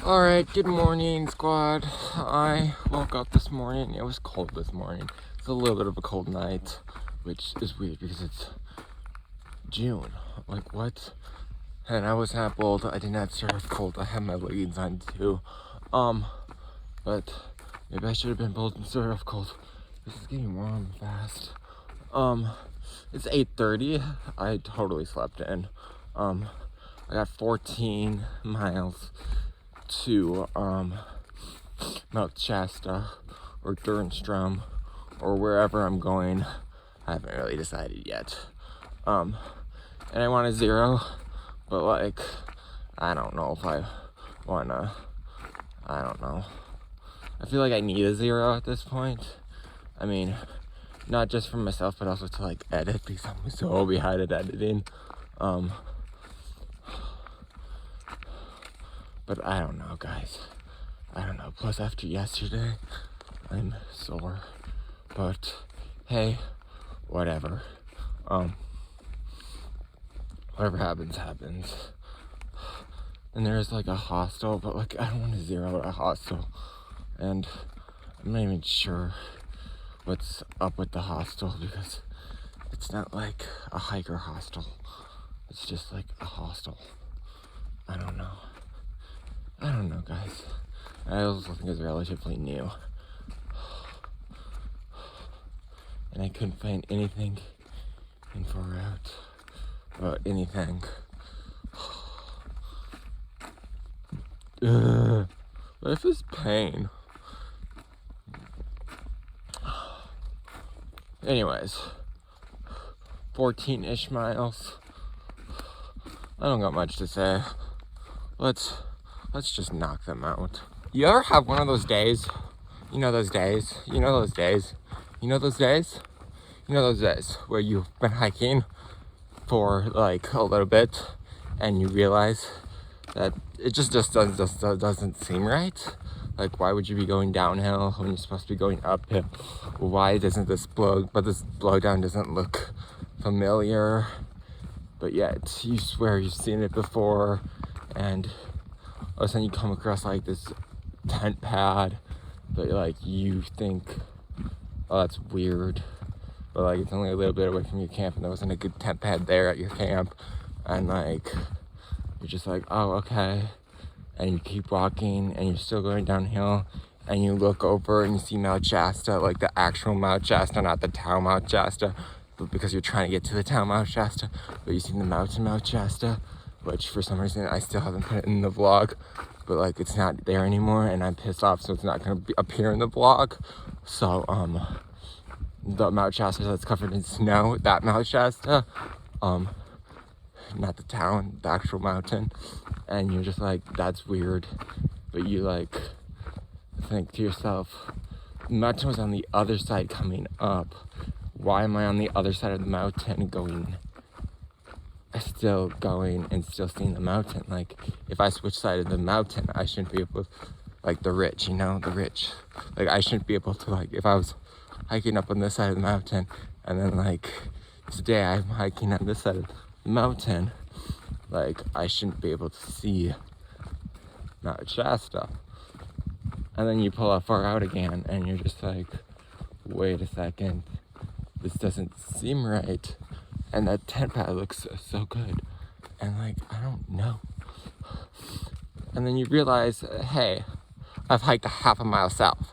Alright, good morning, squad. I woke up this morning. It was cold this morning. It's a little bit of a cold night, which is weird because it's June. Like, what? And I was not bold. I did not start off cold. I had my leggings on too. But maybe I should have been bold and started off cold. This is getting warm fast. It's 8:30. I totally slept in. I got 14 miles to Mount Shasta or Durnstrom or wherever I'm going. I haven't really decided yet. And I want a 0, but like I don't know if I wanna. I don't know. I feel like I need a 0 at this point. I mean, not just for myself, but also to like edit because I'm so behind at editing. But I don't know, guys. I don't know. Plus, after yesterday, I'm sore. But hey, whatever. Whatever happens, happens. And there's like a hostel, but like I don't want to 0 at a hostel. And I'm not even sure what's up with the hostel because it's not like a hiker hostel. It's just like a hostel. I don't know. Guys. I also think it's relatively new. And I couldn't find anything info out about anything. Life is pain. Anyways, 14-ish miles. I don't got much to say. Let's just knock them out. You ever have one of those days? You know those days where you've been hiking for like a little bit and you realize that it just doesn't seem right. Like, why would you be going downhill when you're supposed to be going uphill? Why doesn't this blowdown doesn't look familiar? But yet you swear you've seen it before, and all of a sudden you come across like this tent pad, but like you think, oh, that's weird, but like it's only a little bit away from your camp and there wasn't a good tent pad there at your camp, and like you're just like, oh, okay, and you keep walking and you're still going downhill and you look over and you see Mount Shasta, like the actual Mount Shasta, not the town Mount Shasta, but because you're trying to get to the town Mount Shasta, but you see the mountain Mount Shasta, which for some reason I still haven't put it in the vlog, but like it's not there anymore and I'm pissed off, so it's not gonna appear in the vlog. So the Mount Shasta that's covered in snow, that Mount Shasta, not the town, the actual mountain, and you're just like, that's weird, but you like think to yourself, the mountain was on the other side coming up. Why am I on the other side of the mountain still going and still seeing the mountain? Like, if I switch side of the mountain, I shouldn't be able to, like the rich, like I shouldn't be able to, like, if I was hiking up on this side of the mountain and then like today I'm hiking on this side of the mountain, like I shouldn't be able to see Mount Shasta. And then you pull far out again and you're just like, wait a second, this doesn't seem right. And that tent pad looks so good. And like, I don't know. And then you realize, hey, I've hiked a half a mile south.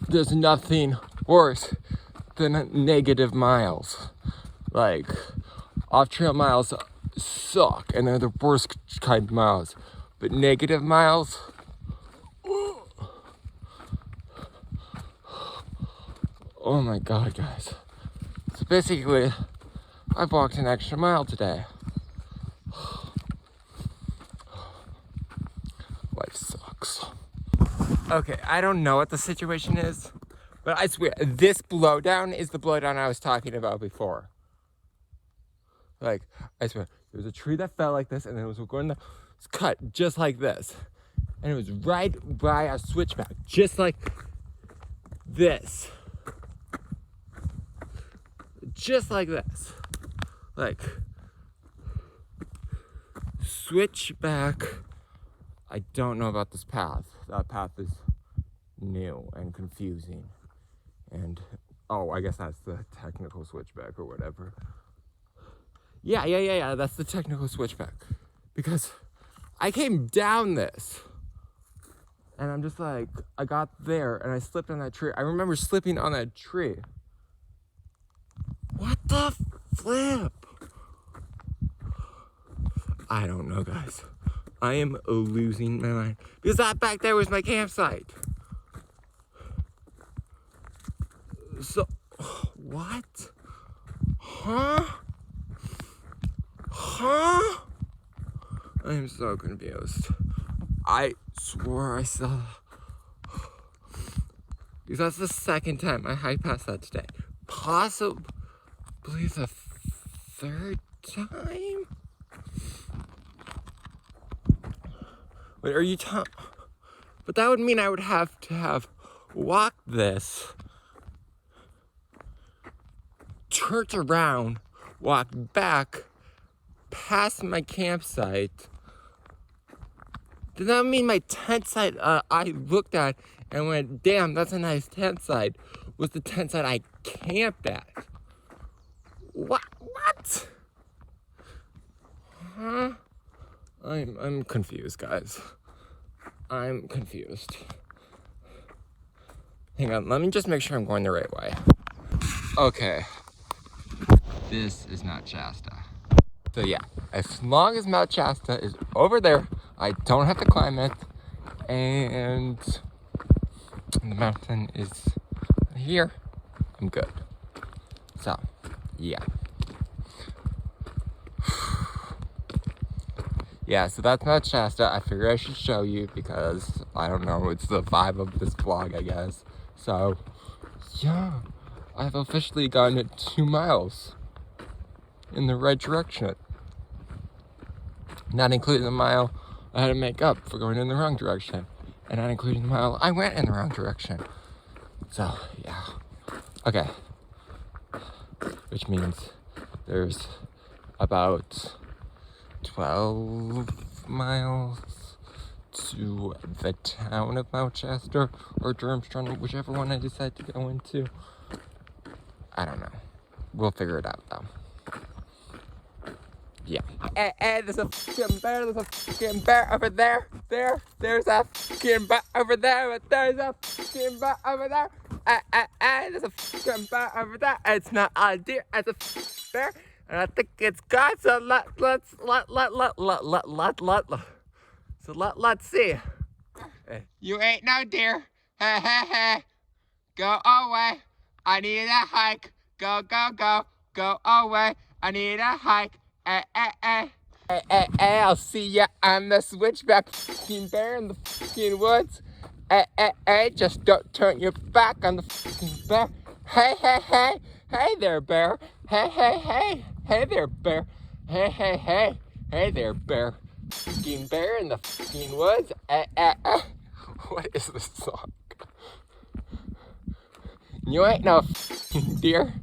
There's nothing worse than negative miles. Like, off-trail miles suck and they're the worst kind of miles. But negative miles, oh my god, guys. So basically, I've walked an extra mile today. Life sucks. Okay, I don't know what the situation is, but I swear, this blowdown is the blowdown I was talking about before. Like, I swear, there was a tree that fell like this, and then it was going to cut just like this. And it was right by a switchback, just like this. Just like this. like, switchback. I don't know about this path. That path is new and confusing. And, oh, I guess that's the technical switchback or whatever. Yeah, that's the technical switchback. Because I came down this. And I'm just like, I got there and I slipped on that tree. I remember slipping on that tree. What the flip? I don't know, guys. I am losing my mind. Because that back there was my campsite. So, what? Huh? I am so confused. I swore I saw. Because that's the second time I hiked past that today. Possibly the third time? Wait, are you But that would mean I would have to have walked this, turned around, walked back, past my campsite. Did that mean my tent site I looked at and went, damn, that's a nice tent site, was the tent site I camped at? What? Huh? I'm confused, guys. I'm confused. Hang on, let me just make sure I'm going the right way. Okay. This is Mount Shasta. So yeah, as long as Mount Shasta is over there, I don't have to climb it, and the mountain is here, I'm good. So, yeah. Yeah, so that's Mount Shasta. I figured I should show you because, I don't know, it's the vibe of this vlog, I guess. So, yeah, I've officially gotten 2 miles in the right direction. Not including the mile I had to make up for going in the wrong direction. And not including the mile I went in the wrong direction. So, yeah. Okay. Which means there's about 12 miles to the town of Mount Shasta or Durhamstrand, whichever one I decide to go into. I don't know. We'll figure it out though. Yeah. Hey, there's a fucking bear. There's a fucking bear over there. There's a fucking bear over there. There's a fucking bear over there. There's a fucking bear over there. It's not a deer. It's a bear. And I think it's God. So let's see. You ain't no deer. Hey. Go away. I need a hike. Go away. I need a hike. I'll see ya on the switchback, fucking bear in the fucking woods. Just don't turn your back on the fucking bear. Hey there, bear. Hey there, bear. Hey there, bear. Fucking bear in the fucking woods. What is this song? You ain't no fucking deer.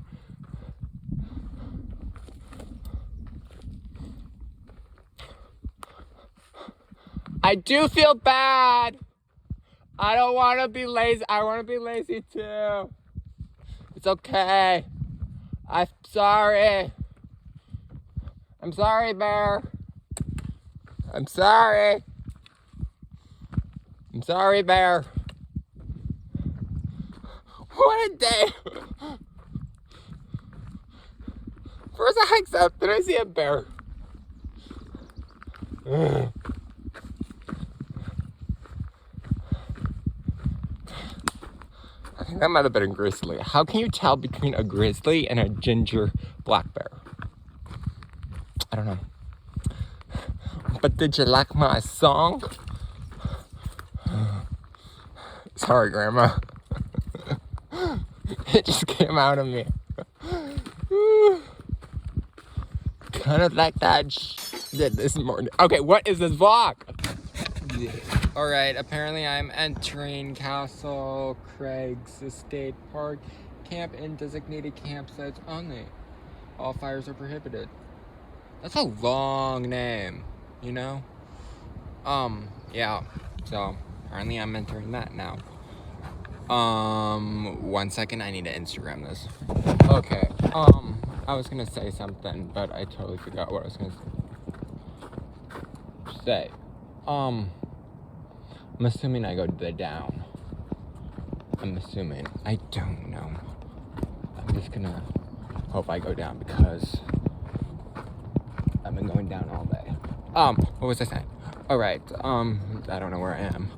I do feel bad. I don't want to be lazy. I want to be lazy too. It's okay. I'm sorry. I'm sorry, bear. I'm sorry. I'm sorry, bear. What a day. First I hiked up, then I see a bear. I think that might have been a grizzly. How can you tell between a grizzly and a ginger black bear? I don't know. But did you like my song? Sorry, Grandma. It just came out of me. Kind of like that did this morning. Okay, what is this vlog? Alright, apparently I'm entering Castle Craig's Estate Park. Camp in designated campsites only. all fires are prohibited. That's a long name, you know? Yeah. So, apparently I'm entering that now. 1 second, I need to Instagram this. Okay, I was gonna say something, but I totally forgot what I was gonna say. I'm assuming I go to the down. I'm assuming. I don't know. I'm just gonna hope I go down because I've been going down all day. What was I saying? Alright, I don't know where I am.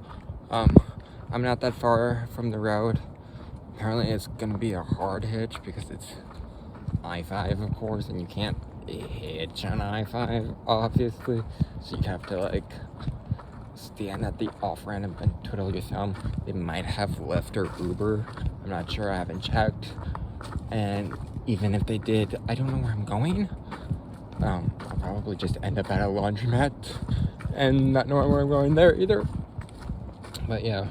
I'm not that far from the road. Apparently it's gonna be a hard hitch because it's I-5, of course, and you can't hitch on I-5, obviously. So you have to, like, stand at the off-ramp and twiddle your thumb. They might have Lyft or Uber. I'm not sure. I haven't checked. And even if they did, I don't know where I'm going. I'll probably just end up at a laundromat and not know where I'm going there either. But yeah,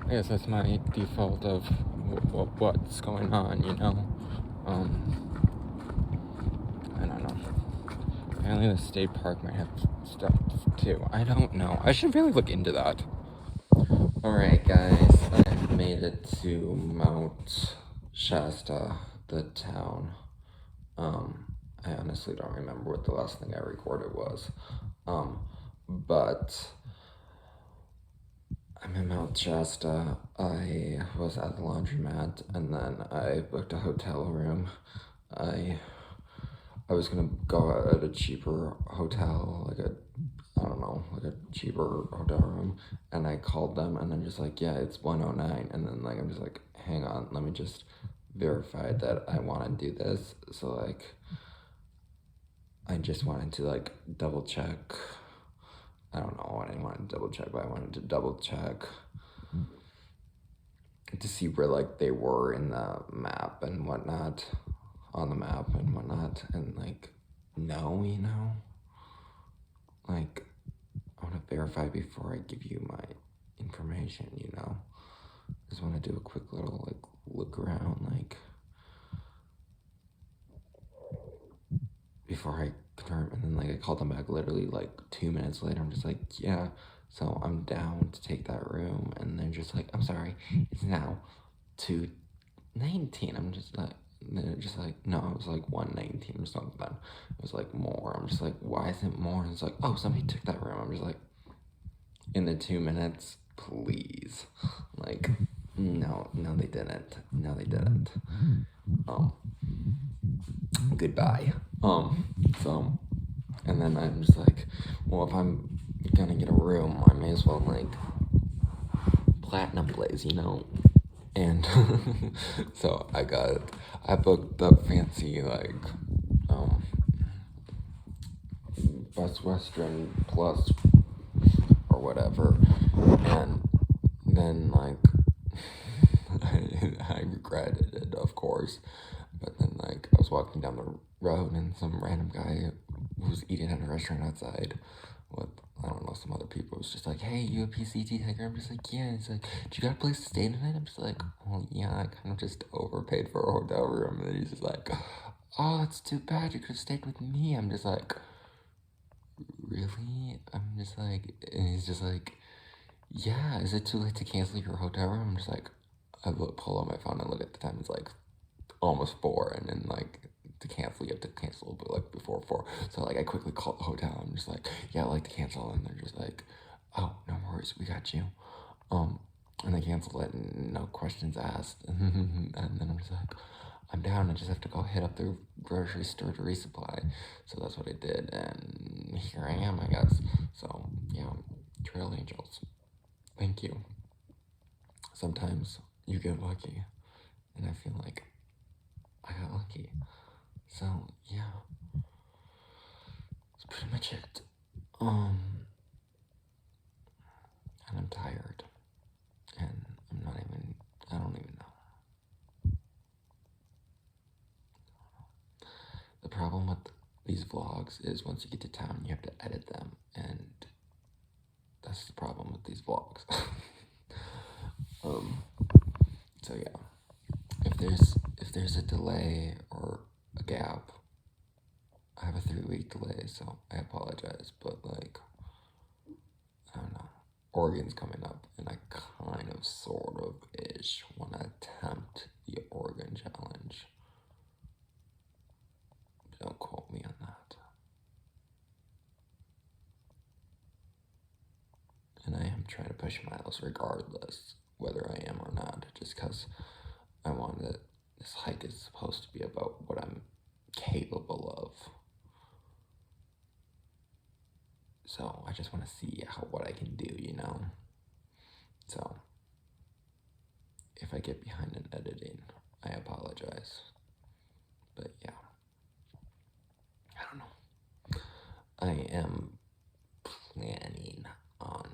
I guess that's my default of what's going on, you know? I don't know. Apparently the state park might have stuff too. I don't know. I should really look into that. Alright guys, I've made it to Mount Shasta, the town. I honestly don't remember what the last thing I recorded was. But I'm in Mount Shasta. I was at the laundromat and then I booked a hotel room. I was gonna go at a cheaper hotel, like a cheaper hotel room, and I called them and I'm just like, yeah, it's 109, and then like I'm just like, hang on, let me just verify that I want to do this. So like I just wanted to like double check. I don't know what I wanted to double check, but I wanted to double check to see where like they were in the map and whatnot, on the map and whatnot, and like, no, you know, like I want to verify before I give you my information, you know. Just want to do a quick little like look around, like before I confirm. And then like I called them back literally like 2 minutes later. I'm just like, yeah, so I'm down to take that room. And they're just like, I'm sorry, it's now 2:19. I'm just like, they're just like, no, it was like 1:19 or something. It was like more. I'm just like, why is it more? And it's like, oh, somebody took that room. I'm just like, in the 2 minutes, please. Like, no, they didn't. No, they didn't. Goodbye. So, and then I'm just like, well, if I'm gonna get a room, I may as well, like, platinum blaze, you know? And so I booked the fancy, like, Best Western Plus or whatever, and then, like, I regretted it, of course. But then, like, I was walking down the road and some random guy who was eating at a restaurant outside with, I don't know, some other people was just like, hey, you a PCT taker? I'm just like, yeah. He's like, do you got a place to stay tonight? I'm just like, well, yeah, I kind of just overpaid for a hotel room. And then he's just like, oh, it's too bad. You could have stayed with me. I'm just like, really? I'm just like, and he's just like, yeah, is it too late to cancel your hotel room? I'm just like, I pull out my phone and look at the time. It's like almost 4, and then like to cancel, you have to cancel, but like before 4. So like I quickly called the hotel. I'm just like, yeah, I'd like to cancel, and they're just like, oh, no worries, we got you. And I canceled it, and no questions asked. And then I'm just like, I'm down. I just have to go hit up the grocery store to resupply. So that's what I did, and here I am, I guess. So yeah, Trail Angels. Thank you. Sometimes you get lucky, and I feel like I got lucky. So yeah, that's pretty much it. And I'm tired, and I don't even know. The problem with these vlogs is once you get to town, you have to edit them, and that's the problem with these vlogs. So yeah, if there's a delay or a gap. I have a 3-week delay, so I apologize, but like, I don't know. Oregon's coming up, and I kind of, sort of, ish want to attempt the Oregon Challenge. Don't quote me on that. And I am trying to push miles regardless, whether I am or not, just because I want to. This hike is supposed to be about what I'm capable of. So I just want to see what I can do, you know? So if I get behind in editing, I apologize. But yeah, I don't know. I am planning on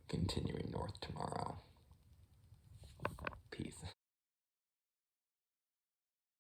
continuing north tomorrow.